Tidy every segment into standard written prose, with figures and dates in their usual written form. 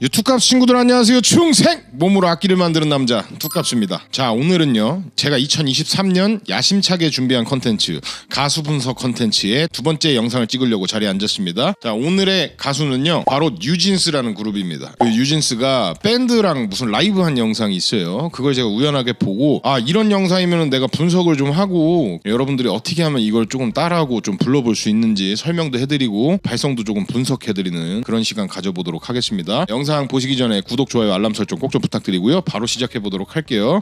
투캅스 친구들 안녕하세요. 충생 몸으로 악기를 만드는 남자 투캅스입니다. 자, 오늘은요 제가 2023년 야심차게 준비한 컨텐츠 가수 분석 컨텐츠의 두 번째 영상을 찍으려고 자리에 앉았습니다. 자, 오늘의 가수는요 바로 뉴진스라는 그룹입니다. 그 뉴진스가 밴드랑 무슨 라이브 한 영상이 있어요. 그걸 제가 우연하게 보고 이런 영상이면 내가 분석을 좀 하고 여러분들이 어떻게 하면 이걸 조금 따라하고 좀 불러볼 수 있는지 설명도 해드리고 발성도 조금 분석해드리는 그런 시간 가져보도록 하겠습니다. 영상 보시기 전에 구독, 좋아요, 알람 설정 꼭 좀 부탁드리고요. 바로 시작해보도록 할게요.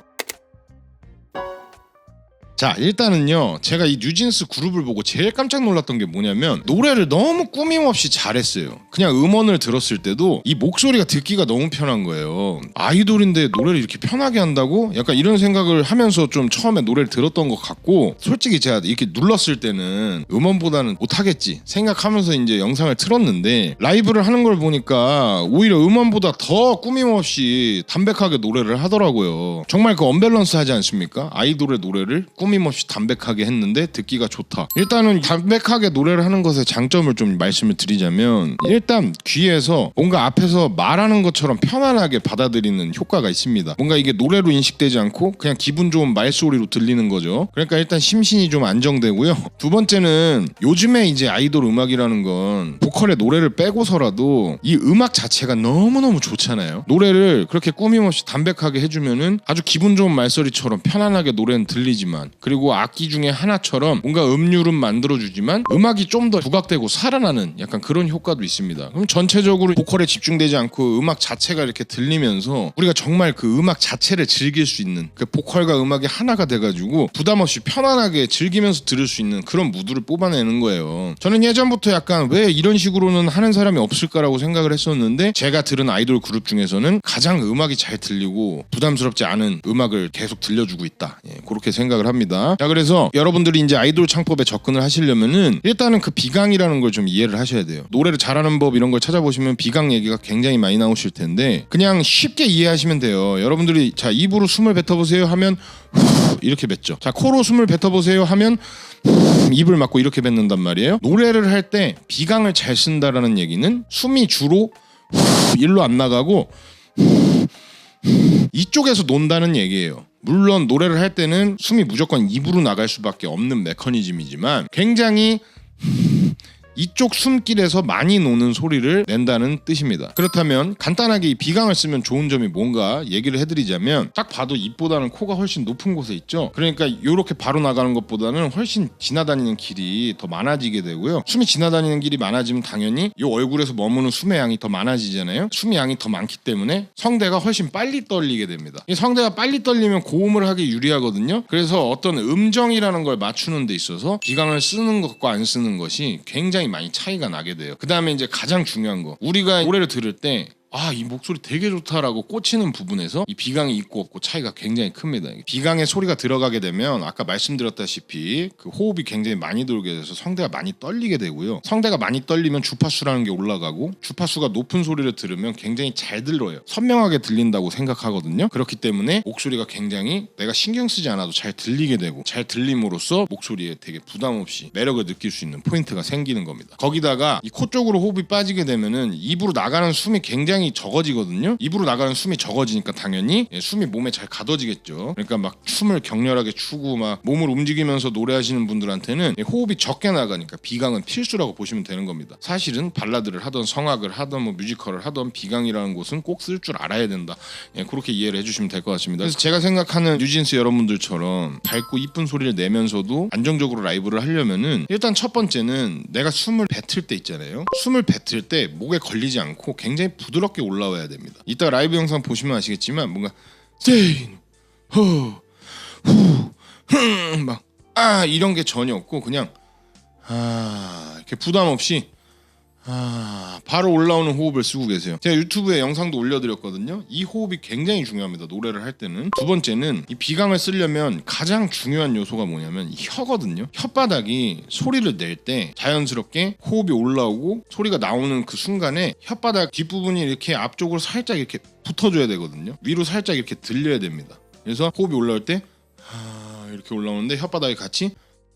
자, 일단은요 제가 이 뉴진스 그룹을 보고 제일 깜짝 놀랐던 게 뭐냐면 노래를 너무 꾸밈없이 잘했어요. 그냥 음원을 들었을 때도 이 목소리가 듣기가 너무 편한 거예요. 아이돌인데 노래를 이렇게 편하게 한다고? 약간 이런 생각을 하면서 좀 처음에 노래를 들었던 것 같고, 솔직히 제가 이렇게 눌렀을 때는 음원보다는 못하겠지 생각하면서 이제 영상을 틀었는데 라이브를 하는 걸 보니까 오히려 음원보다 더 꾸밈없이 담백하게 노래를 하더라고요. 정말 그 언밸런스 하지 않습니까? 아이돌의 노래를 꾸밈없이 담백하게 했는데 듣기가 좋다. 일단은 담백하게 노래를 하는 것의 장점을 좀 말씀을 드리자면, 일단 귀에서 뭔가 앞에서 말하는 것처럼 편안하게 받아들이는 효과가 있습니다. 뭔가 이게 노래로 인식되지 않고 그냥 기분 좋은 말소리로 들리는 거죠. 그러니까 일단 심신이 좀 안정되고요. 두 번째는 요즘에 이제 아이돌 음악이라는 건 보컬의 노래를 빼고서라도 이 음악 자체가 너무너무 좋잖아요. 노래를 그렇게 꾸밈없이 담백하게 해주면은 아주 기분 좋은 말소리처럼 편안하게 노래는 들리지만, 그리고 악기 중에 하나처럼 뭔가 음률은 만들어주지만 음악이 좀 더 부각되고 살아나는 약간 그런 효과도 있습니다. 그럼 전체적으로 보컬에 집중되지 않고 음악 자체가 이렇게 들리면서 우리가 정말 그 음악 자체를 즐길 수 있는, 그 보컬과 음악이 하나가 돼가지고 부담 없이 편안하게 즐기면서 들을 수 있는 그런 무드를 뽑아내는 거예요. 저는 예전부터 약간 왜 이런 식으로는 하는 사람이 없을까라고 생각을 했었는데, 제가 들은 아이돌 그룹 중에서는 가장 음악이 잘 들리고 부담스럽지 않은 음악을 계속 들려주고 있다, 그렇게 생각을 합니다. 자, 그래서 여러분들이 이제 아이돌 창법에 접근을 하시려면은 일단은 그 비강이라는 걸 좀 이해를 하셔야 돼요. 노래를 잘하는 법 이런 걸 찾아보시면 비강 얘기가 굉장히 많이 나오실 텐데, 그냥 쉽게 이해하시면 돼요. 여러분들이 자, 입으로 숨을 뱉어보세요 하면 이렇게 뱉죠. 자, 코로 숨을 뱉어보세요 하면 입을 막고 이렇게 뱉는단 말이에요. 노래를 할 때 비강을 잘 쓴다라는 얘기는 숨이 주로 일로 안 나가고 이쪽에서 논다는 얘기예요. 물론 노래를 할 때는 숨이 무조건 입으로 나갈 수밖에 없는 메커니즘이지만 굉장히 이쪽 숨길에서 많이 노는 소리를 낸다는 뜻입니다. 그렇다면 간단하게 이 비강을 쓰면 좋은 점이 뭔가 얘기를 해드리자면, 딱 봐도 입보다는 코가 훨씬 높은 곳에 있죠. 그러니까 이렇게 바로 나가는 것보다는 훨씬 지나다니는 길이 더 많아지게 되고요. 숨이 지나다니는 길이 많아지면 당연히 이 얼굴에서 머무는 숨의 양이 더 많아지잖아요. 숨의 양이 더 많기 때문에 성대가 훨씬 빨리 떨리게 됩니다. 이 성대가 빨리 떨리면 고음을 하기 유리하거든요. 그래서 어떤 음정이라는 걸 맞추는 데 있어서 비강을 쓰는 것과 안 쓰는 것이 굉장히 많이 차이가 나게 돼요. 그 다음에 이제 가장 중요한 거, 우리가 노래를 들을 때 이 목소리 되게 좋다라고 꽂히는 부분에서 이 비강이 있고 없고 차이가 굉장히 큽니다. 비강에 소리가 들어가게 되면 아까 말씀드렸다시피 그 호흡이 굉장히 많이 돌게 돼서 성대가 많이 떨리게 되고요. 성대가 많이 떨리면 주파수라는 게 올라가고, 주파수가 높은 소리를 들으면 굉장히 잘 들려요. 선명하게 들린다고 생각하거든요. 그렇기 때문에 목소리가 굉장히 내가 신경 쓰지 않아도 잘 들리게 되고, 잘 들림으로써 목소리에 되게 부담 없이 매력을 느낄 수 있는 포인트가 생기는 겁니다. 거기다가 이 코 쪽으로 호흡이 빠지게 되면은 입으로 나가는 숨이 굉장히 적어지거든요. 입으로 나가는 숨이 적어지니까 당연히 숨이 몸에 잘 가둬지겠죠. 그러니까 막 춤을 격렬하게 추고 막 몸을 움직이면서 노래하시는 분들한테는 호흡이 적게 나가니까 비강은 필수라고 보시면 되는 겁니다. 사실은 발라드를 하던 성악을 하던 뭐 뮤지컬을 하던 비강이라는 곳은 꼭 쓸 줄 알아야 된다. 그렇게 이해를 해주시면 될 것 같습니다. 그래서 제가 생각하는 뉴진스 여러분들처럼 밝고 이쁜 소리를 내면서도 안정적으로 라이브를 하려면은 일단 첫 번째는 내가 숨을 뱉을 때 있잖아요. 숨을 뱉을 때 목에 걸리지 않고 굉장히 부드럽게 올라와야 됩니다. 이따 라이브 영상 보시면 아시겠지만 뭔가 세인 막 이런 게 전혀 없고 그냥 이렇게 부담 없이 바로 올라오는 호흡을 쓰고 계세요. 제가 유튜브에 영상도 올려드렸거든요. 이 호흡이 굉장히 중요합니다. 노래를 할 때는. 두 번째는 이 비강을 쓰려면 가장 중요한 요소가 뭐냐면 혀거든요. 혓바닥이 소리를 낼 때 자연스럽게 호흡이 올라오고 소리가 나오는 그 순간에 혓바닥 뒷부분이 이렇게 앞쪽으로 살짝 이렇게 붙어줘야 되거든요. 위로 살짝 이렇게 들려야 됩니다. 그래서 호흡이 올라올 때 이렇게 올라오는데 혓바닥이 같이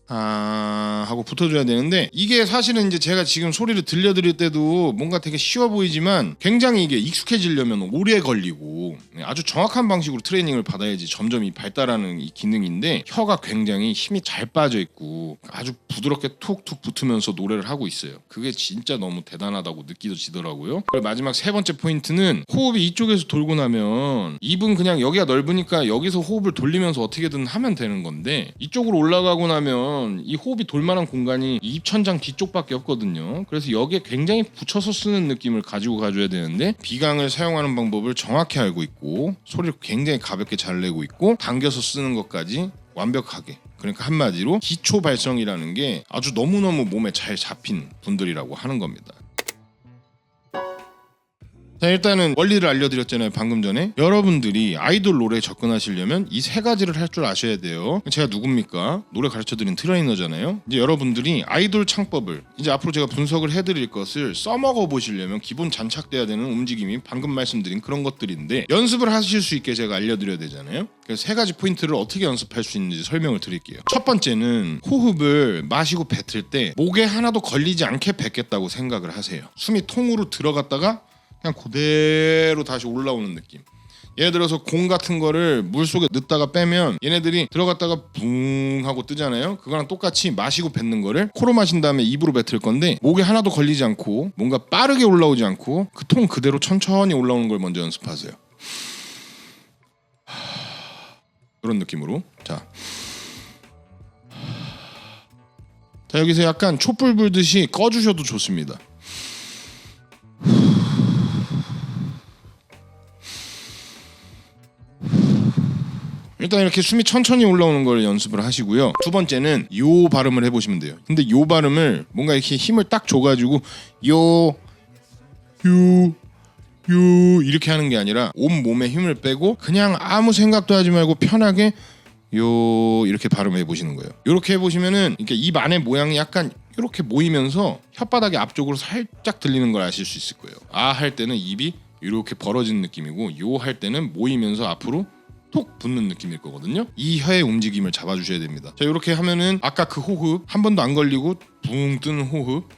하고 붙어줘야 되는데, 이게 사실은 이제 제가 지금 소리를 들려드릴 때도 뭔가 되게 쉬워 보이지만 굉장히 이게 익숙해지려면 오래 걸리고 아주 정확한 방식으로 트레이닝을 받아야지 점점 이 발달하는 이 기능인데, 혀가 굉장히 힘이 잘 빠져 있고 아주 부드럽게 툭툭 붙으면서 노래를 하고 있어요. 그게 진짜 너무 대단하다고 느껴지더라고요. 그리고 마지막 세 번째 포인트는, 호흡이 이쪽에서 돌고 나면 입은 그냥 여기가 넓으니까 여기서 호흡을 돌리면서 어떻게든 하면 되는 건데, 이쪽으로 올라가고 나면 이 호흡이 돌만한 공간이 이 입천장 뒤쪽밖에 없거든요. 그래서 여기에 굉장히 붙여서 쓰는 느낌을 가지고 가줘야 되는데, 비강을 사용하는 방법을 정확히 알고 있고 소리를 굉장히 가볍게 잘 내고 있고 당겨서 쓰는 것까지 완벽하게, 그러니까 한마디로 기초 발성이라는 게 아주 너무너무 몸에 잘 잡힌 분들이라고 하는 겁니다. 자, 일단은 원리를 알려드렸잖아요 방금 전에. 여러분들이 아이돌 노래에 접근하시려면 이 세 가지를 할 줄 아셔야 돼요. 제가 누굽니까? 노래 가르쳐드린 트레이너잖아요. 이제 여러분들이 아이돌 창법을 이제 앞으로 제가 분석을 해드릴 것을 써먹어 보시려면 기본 장착돼야 되는 움직임이 방금 말씀드린 그런 것들인데, 연습을 하실 수 있게 제가 알려드려야 되잖아요. 그래서 세 가지 포인트를 어떻게 연습할 수 있는지 설명을 드릴게요. 첫 번째는, 호흡을 마시고 뱉을 때 목에 하나도 걸리지 않게 뱉겠다고 생각을 하세요. 숨이 통으로 들어갔다가 그냥 그대로 다시 올라오는 느낌. 예를 들어서 공 같은 거를 물속에 넣다가 빼면 얘네들이 들어갔다가 붕 하고 뜨잖아요. 그거랑 똑같이 마시고 뱉는 거를 코로 마신 다음에 입으로 뱉을 건데, 목에 하나도 걸리지 않고 뭔가 빠르게 올라오지 않고 그 통 그대로 천천히 올라오는 걸 먼저 연습하세요. 그런 느낌으로. 자, 여기서 약간 촛불 불듯이 꺼주셔도 좋습니다. 일단 이렇게 숨이 천천히 올라오는 걸 연습을 하시고요. 두 번째는 요 발음을 해보시면 돼요. 근데 요 발음을 뭔가 이렇게 힘을 딱 줘가지고 요 이렇게 하는 게 아니라 온 몸에 힘을 빼고 그냥 아무 생각도 하지 말고 편하게 요 이렇게 발음해 보시는 거예요. 이렇게 해보시면은 이렇게 입 안의 모양이 약간 이렇게 모이면서 혓바닥이 앞쪽으로 살짝 들리는 걸 아실 수 있을 거예요. 아 할 때는 입이 이렇게 벌어지는 느낌이고, 요 할 때는 모이면서 앞으로 톡 붙는 느낌일 거거든요. 이 혀의 움직임을 잡아주셔야 됩니다. 자, 이렇게 하면은 아까 그 호흡 한 번도 안 걸리고 붕 뜨는 호흡,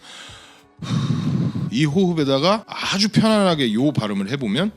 이 호흡에다가 아주 편안하게 요 발음을 해보면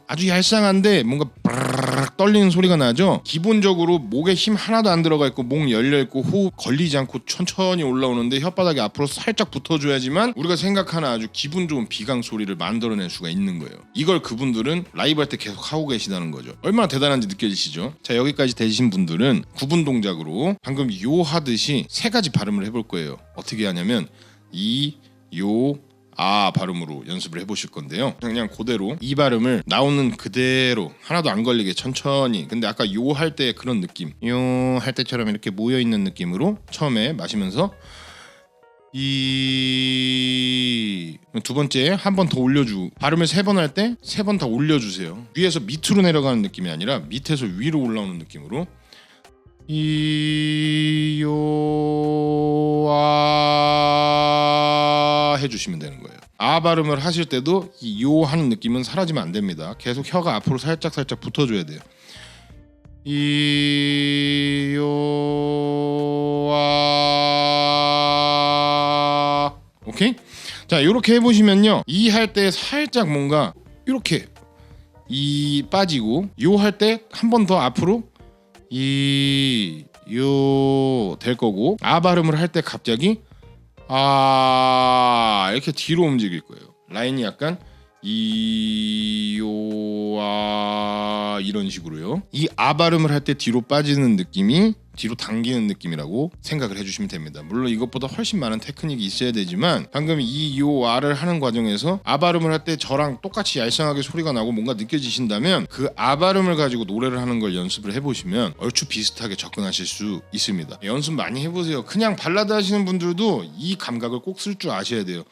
아주 얄쌍한데 뭔가 브르르 떨리는 소리가 나죠. 기본적으로 목에 힘 하나도 안 들어가 있고 목 열려 있고 호흡 걸리지 않고 천천히 올라오는데 혓바닥이 앞으로 살짝 붙어줘야지만 우리가 생각하는 아주 기분 좋은 비강 소리를 만들어낼 수가 있는 거예요. 이걸 그분들은 라이브 할 때 계속 하고 계시다는 거죠. 얼마나 대단한지 느껴지시죠? 자, 여기까지 되신 분들은 구분 동작으로 방금 요 하듯이 세 가지 발음을 해볼 거예요. 어떻게 하냐면 이, 요, 아 발음으로 연습을 해보실 건데요. 그냥 그대로 이 발음을 나오는 그대로 하나도 안 걸리게 천천히, 근데 아까 요 할 때 그런 느낌, 요 할 때처럼 이렇게 모여있는 느낌으로 처음에 마시면서 이, 두 번째 한 번 더 올려주고, 발음을 세 번 할 때 세 번 다 올려주세요. 위에서 밑으로 내려가는 느낌이 아니라 밑에서 위로 올라오는 느낌으로 이, 요, 아 해주시면 되는 거예요. 아 발음을 하실 때도 이 요 하는 느낌은 사라지면 안 됩니다. 계속 혀가 앞으로 살짝 붙어줘야 돼요. 이, 요, 아. 오케이? 자, 이렇게 해보시면요, 이 할 때 살짝 뭔가 이렇게 이 빠지고, 요 할 때 한 번 더 앞으로 이, 요 될 거고, 아 발음을 할 때 갑자기 아 이렇게 뒤로 움직일 거예요. 라인이 약간 이, 요, 아 이런 식으로요. 이 아 발음을 할 때 뒤로 빠지는 느낌이 뒤로 당기는 느낌이라고 생각을 해주시면 됩니다. 물론 이것보다 훨씬 많은 테크닉이 있어야 되지만, 방금 이, 요, 아를 하는 과정에서 아 발음을 할 때 저랑 똑같이 얄쌍하게 소리가 나고 뭔가 느껴지신다면 그 아 발음을 가지고 노래를 하는 걸 연습을 해보시면 얼추 비슷하게 접근하실 수 있습니다. 연습 많이 해보세요. 그냥 발라드 하시는 분들도 이 감각을 꼭 쓸 줄 아셔야 돼요.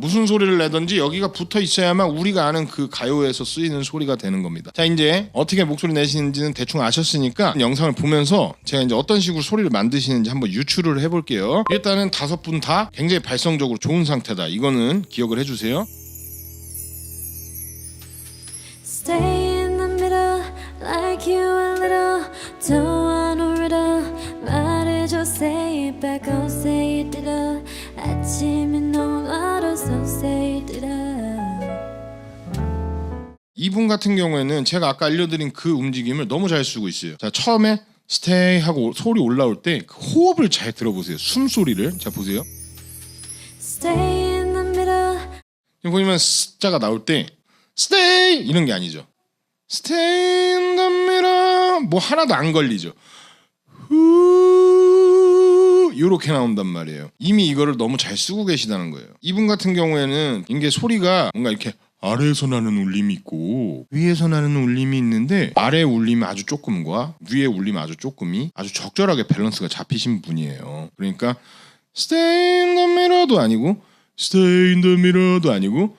무슨 소리를 내든지 여기가 붙어 있어야만 우리가 아는 그 가요에서 쓰이는 소리가 되는 겁니다. 자, 이제 어떻게 목소리 내시는지는 대충 아셨으니까 영상을 보면서 제가 이제 어떤 식으로 소리를 만드시는지 한번 유추를 해볼게요. 일단은 5분 다 굉장히 발성적으로 좋은 상태다. 이거는 기억을 해주세요. Stay in the middle, like you a little. Don't want no riddle. 말해줘, say it back, I'll say it did. 아침에 너무 멀어서 say it did. 이분 같은 경우에는 제가 아까 알려드린 그 움직임을 너무 잘 쓰고 있어요. 자, 처음에 스테이 하고 소리 올라올 때 그 호흡을 잘 들어보세요. 숨소리를. 자, 보세요. Stay in the middle. 보시면 스자가 나올 때 스테이 이런 게 아니죠. Stay in the middle 뭐 하나도 안 걸리죠. 이렇게 나온단 말이에요. 이미 이거를 너무 잘 쓰고 계시다는 거예요. 이분 같은 경우에는 이게 소리가 뭔가 이렇게 아래에서 나는 울림이 있고 위에서 나는 울림이 있는데 아래 울림이 아주 조금과 위에 울림 아주 조금이 아주 적절하게 밸런스가 잡히신 분이에요. 그러니까 Stay in the middle도 아니고 Stay in the middle도 아니고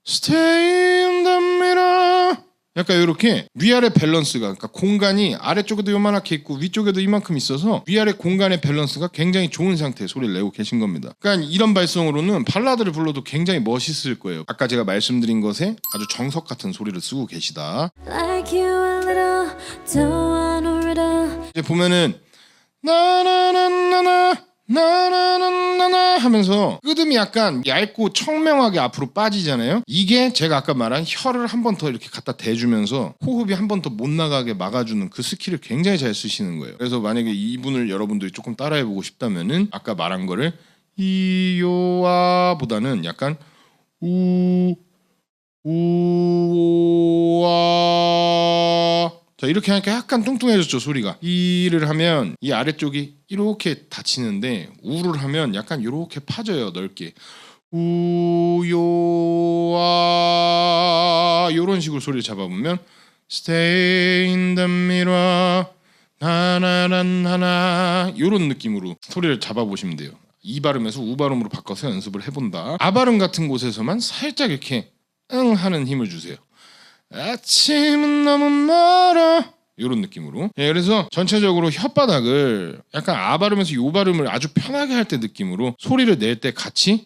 Stay in the middle 약간 이렇게 위아래 밸런스가 그러니까 공간이 아래쪽에도 요만하게 있고 위쪽에도 이만큼 있어서 위아래 공간의 밸런스가 굉장히 좋은 상태의 소리를 내고 계신 겁니다. 그러니까 이런 발성으로는 발라드를 불러도 굉장히 멋있을 거예요. 아까 제가 말씀드린 것에 아주 정석 같은 소리를 쓰고 계시다. Like you a little. Don't want no riddle. 이제 보면은 나나나나나 나나나나나 하면서 끄듬이 약간 얇고 청명하게 앞으로 빠지잖아요. 이게 제가 아까 말한 혀를 한 번 더 이렇게 갖다 대주면서 호흡이 한 번 더 못 나가게 막아주는 그 스킬을 굉장히 잘 쓰시는 거예요. 그래서 만약에 이분을 여러분들이 조금 따라해보고 싶다면은 아까 말한 거를 이요아 보다는 약간 우와 자 이렇게 하니까 약간 뚱뚱해졌죠 소리가. 이를 하면 이 아래쪽이 이렇게 닫히는데 우를 하면 약간 이렇게 파져요 넓게. 우요아 이런 식으로 소리를 잡아보면 Stay in the middle 나나나나나 이런 느낌으로 소리를 잡아보시면 돼요. 이 발음에서 우 발음으로 바꿔서 연습을 해본다. 아 발음 같은 곳에서만 살짝 이렇게 응 하는 힘을 주세요. 아침은 너무 멀어 이런 느낌으로. 예, 그래서 전체적으로 혓바닥을 약간 아 발음에서 요 발음을 아주 편하게 할 때 느낌으로 소리를 낼 때 같이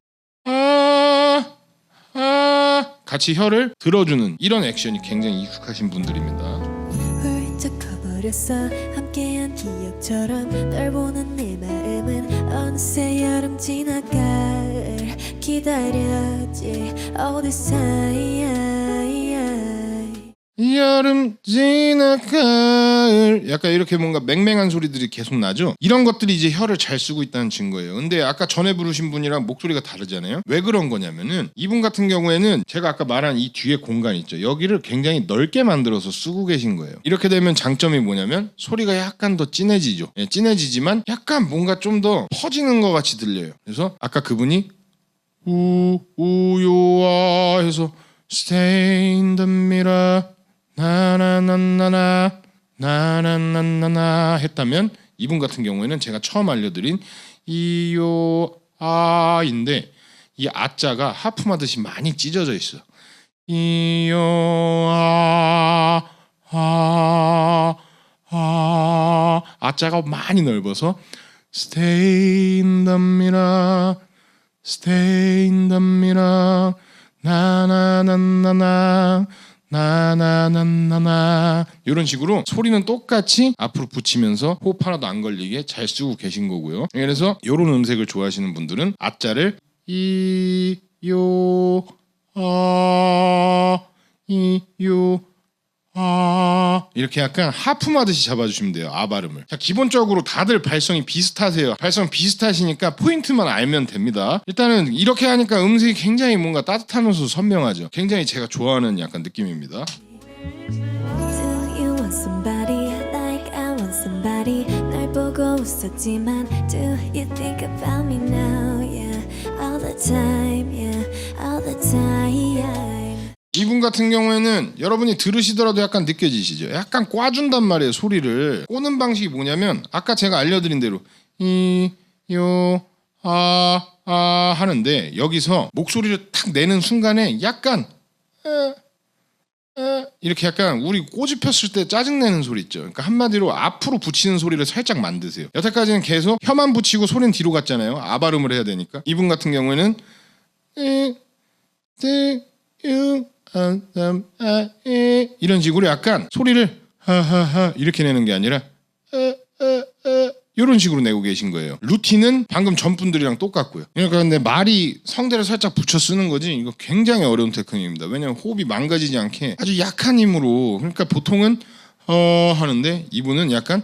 같이 혀를 들어주는 이런 액션이 굉장히 익숙하신 분들입니다. 훌쩍 커버렸어 함께한 기억처럼 널 보는 내 마음은 어느새 여름 지나 가을 기다렸지 all this time. 여름 지나 가을 약간 이렇게 뭔가 맹맹한 소리들이 계속 나죠. 이런 것들이 이제 혀를 잘 쓰고 있다는 증거예요. 근데 아까 전에 부르신 분이랑 목소리가 다르잖아요. 왜 그런 거냐면은 이분 같은 경우에는 제가 아까 말한 이 뒤에 공간 있죠. 여기를 굉장히 넓게 만들어서 쓰고 계신 거예요. 이렇게 되면 장점이 뭐냐면 소리가 약간 더 진해지죠. 예, 진해지지만 약간 뭔가 좀 더 퍼지는 것 같이 들려요. 그래서 아까 그분이 우요아 해서 Stay in the middle 나나나나나 나나나나나 했다면 이분 같은 경우에는 제가 처음 알려드린 이요 아인데 이 아자가 하품하듯이 많이 찢어져 있어. 이요 아자가 많이 넓어서 Stay in the middle Stay in the middle 나나나나나 나나나나나 이런 식으로 소리는 똑같이 앞으로 붙이면서 호흡 하나도 안 걸리게 잘 쓰고 계신 거고요. 그래서 이런 음색을 좋아하시는 분들은 아자를 이요 이요 이렇게 약간 하품하듯이 잡아주시면 돼요. 아 발음을. 자, 기본적으로 다들 발성이 비슷하세요. 발성 비슷하시니까 포인트만 알면 됩니다. 일단은 이렇게 하니까 음색이 굉장히 뭔가 따뜻하면서 선명하죠. 굉장히 제가 좋아하는 약간 느낌입니다. Do you want somebody like I want somebody 날 보고 웃었지만 Do you think about me now yeah all the time yeah all the time. 이분 같은 경우에는 여러분이 들으시더라도 약간 느껴지시죠? 약간 꽈준단 말이에요. 소리를 꼬는 방식이 뭐냐면 아까 제가 알려드린 대로 이요 하는데 여기서 목소리를 탁 내는 순간에 약간 이렇게 약간 우리 꼬집 폈을 때 짜증내는 소리 있죠. 그러니까 한마디로 앞으로 붙이는 소리를 살짝 만드세요. 여태까지는 계속 혀만 붙이고 소리는 뒤로 갔잖아요. 아 발음을 해야 되니까. 이분 같은 경우에는 이런 식으로 약간 소리를 하하하 이렇게 내는 게 아니라 이런 식으로 내고 계신 거예요. 루틴은 방금 전 분들이랑 똑같고요. 그러니까 근데 말이 성대를 살짝 붙여 쓰는 거지 이거 굉장히 어려운 테크닉입니다. 왜냐면 호흡이 망가지지 않게 아주 약한 힘으로 그러니까 보통은 하는데 이분은 약간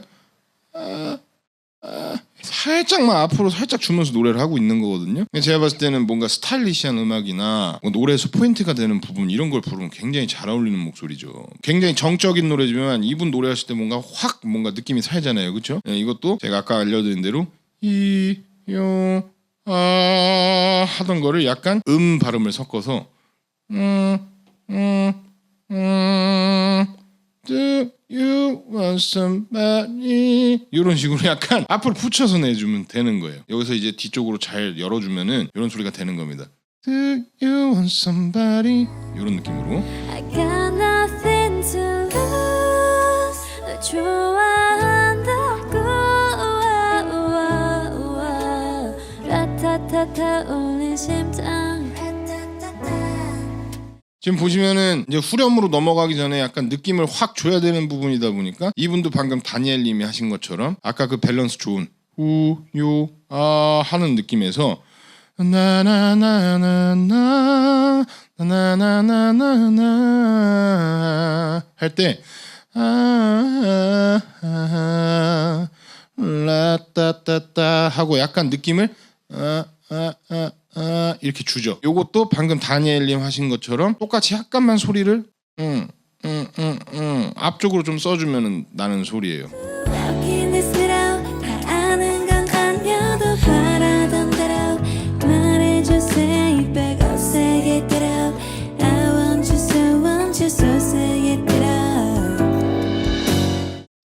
살짝만 앞으로 살짝 주면서 노래를 하고 있는 거거든요. 제가 봤을 때는 뭔가 스타일리시한 음악이나 뭐 노래에서 포인트가 되는 부분 이런 걸 부르면 굉장히 잘 어울리는 목소리죠. 굉장히 정적인 노래지만 이분 노래하실 때 뭔가 확 뭔가 느낌이 살잖아요. 그렇죠? 네, 이것도 제가 아까 알려드린 대로 하던 거를 약간 발음을 섞어서 Do you want somebody? 이런 식으로 약간 앞으로 붙여서 내주면 되는 거예요. 여기서 이제 뒤쪽으로 잘 열어주면은 이런 소리가 되는 겁니다. Do you want somebody? 이런 느낌으로. I got nothing to lose. 널 좋아한다고. 라타타타 울린 심장. 지금 보시면은 이제 후렴으로 넘어가기 전에 약간 느낌을 확 줘야 되는 부분이다 보니까 이분도 방금 다니엘님이 하신 것처럼 아까 그 밸런스 좋은 우요 하는 느낌에서 나나나나나 나나나나나 할 때 라따따따 하고 약간 느낌을 이렇게 주죠. 요것도 방금 다니엘님 하신 것처럼 똑같이 약간만 소리를 앞쪽으로 좀 써주면 나는 소리예요. How can this get out? 다 아는 건 아니어도 바라던 대로 말해줘 say it back up say it get out I want you so say it get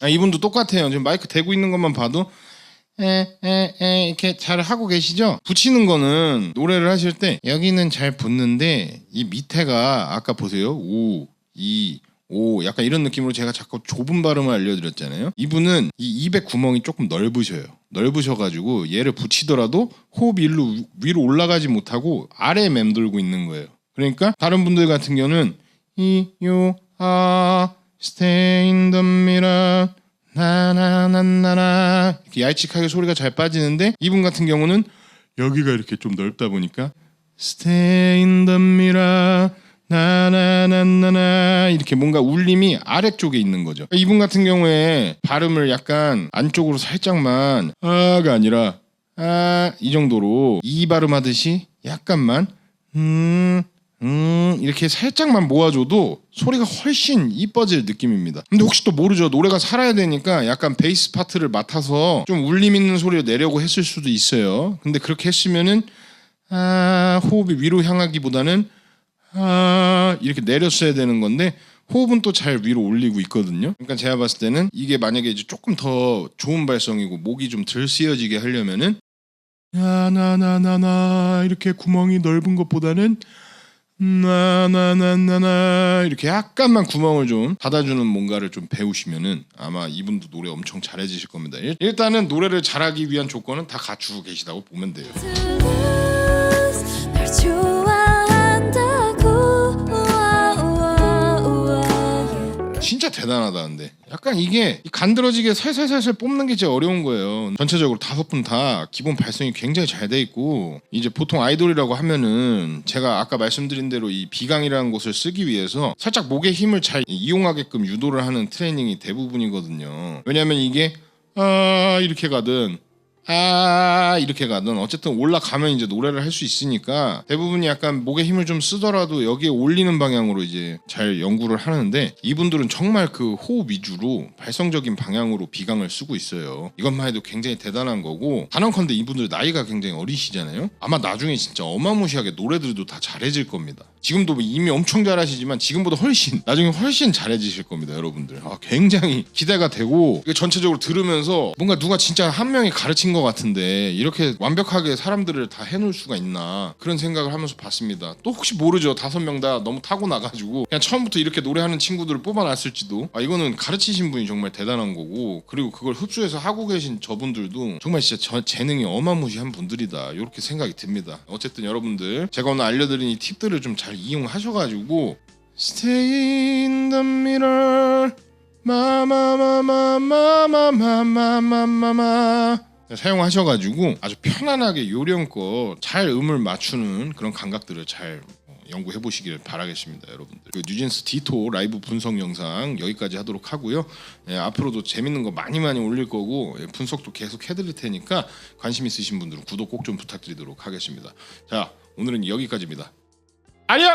out 이분도 똑같아요. 지금 마이크 대고 있는 것만 봐도 이렇게 잘 하고 계시죠? 붙이는 거는 노래를 하실 때 여기는 잘 붙는데 이 밑에가 아까 보세요. 오, 이, 오 약간 이런 느낌으로 제가 자꾸 좁은 발음을 알려드렸잖아요. 이분은 이 입의 구멍이 조금 넓으셔요. 넓으셔가지고 얘를 붙이더라도 호흡이 위로 올라가지 못하고 아래에 맴돌고 있는 거예요. 그러니까 다른 분들 같은 경우는 stay in the middle 나나나나나 이렇게 얄찍하게 소리가 잘 빠지는데 이분 같은 경우는 여기가 이렇게 좀 넓다 보니까 Stay in the middle 나나나나나 이렇게 뭔가 울림이 아래쪽에 있는 거죠. 이분 같은 경우에 발음을 약간 안쪽으로 살짝만 아가 아니라 이 정도로 이 발음하듯이 약간만 이렇게 살짝만 모아줘도 소리가 훨씬 이뻐질 느낌입니다. 근데 혹시 또 모르죠. 노래가 살아야 되니까 약간 베이스 파트를 맡아서 좀 울림 있는 소리를 내려고 했을 수도 있어요. 근데 그렇게 했으면은 호흡이 위로 향하기보다는 이렇게 내렸어야 되는 건데 호흡은 또 잘 위로 올리고 있거든요. 그러니까 제가 봤을 때는 이게 만약에 이제 조금 더 좋은 발성이고 목이 좀 덜 쓰여지게 하려면은 나나나나나 이렇게 구멍이 넓은 것보다는 나나나나나 이렇게 약간만 구멍을 좀 닫아주는 뭔가를 좀 배우시면은 아마 이분도 노래 엄청 잘해지실 겁니다. 일단은 노래를 잘하기 위한 조건은 다 갖추고 계시다고 보면 돼요. to lose 널 좋아한다고 진짜 대단하다. 근데 약간 이게 간드러지게 살살살살 뽑는 게 진짜 어려운 거예요. 전체적으로 5분 다 기본 발성이 굉장히 잘 돼 있고 이제 보통 아이돌이라고 하면은 제가 아까 말씀드린 대로 이 비강이라는 것을 쓰기 위해서 살짝 목의 힘을 잘 이용하게끔 유도를 하는 트레이닝이 대부분이거든요. 왜냐면 이게 이렇게 가든 이렇게 가든 어쨌든 올라가면 이제 노래를 할 수 있으니까 대부분이 약간 목에 힘을 좀 쓰더라도 여기에 올리는 방향으로 이제 잘 연구를 하는데 이분들은 정말 그 호흡 위주로 발성적인 방향으로 비강을 쓰고 있어요. 이것만 해도 굉장히 대단한 거고 단언컨대 이분들 나이가 굉장히 어리시잖아요. 아마 나중에 진짜 어마무시하게 노래들도 다 잘해질 겁니다. 지금도 이미 엄청 잘하시지만 지금보다 훨씬 나중에 훨씬 잘해지실 겁니다, 여러분들. 굉장히 기대가 되고 이게 전체적으로 들으면서 뭔가 누가 진짜 한 명이 가르친 것 같은데 이렇게 완벽하게 사람들을 다 해놓을 수가 있나 그런 생각을 하면서 봤습니다. 또 혹시 모르죠. 5명 다 너무 타고나가지고 그냥 처음부터 이렇게 노래하는 친구들을 뽑아놨을지도. 이거는 가르치신 분이 정말 대단한 거고 그리고 그걸 흡수해서 하고 계신 저분들도 정말 진짜 재능이 어마무시한 분들이다 이렇게 생각이 듭니다. 어쨌든 여러분들 제가 오늘 알려드린 이 팁들을 좀 잘 이용하셔가지고 Stay in the middle 마마마마마마마마마마 사용하셔가지고 아주 편안하게 요령껏 잘 음을 맞추는 그런 감각들을 잘 연구해 보시길 바라겠습니다, 여러분들. 그 뉴진스 디토 라이브 분석 영상 여기까지 하도록 하고요. 앞으로도 재밌는 거 많이 올릴 거고 분석도 계속 해드릴 테니까 관심 있으신 분들은 구독 꼭 좀 부탁드리도록 하겠습니다. 자, 오늘은 여기까지입니다. 안녕.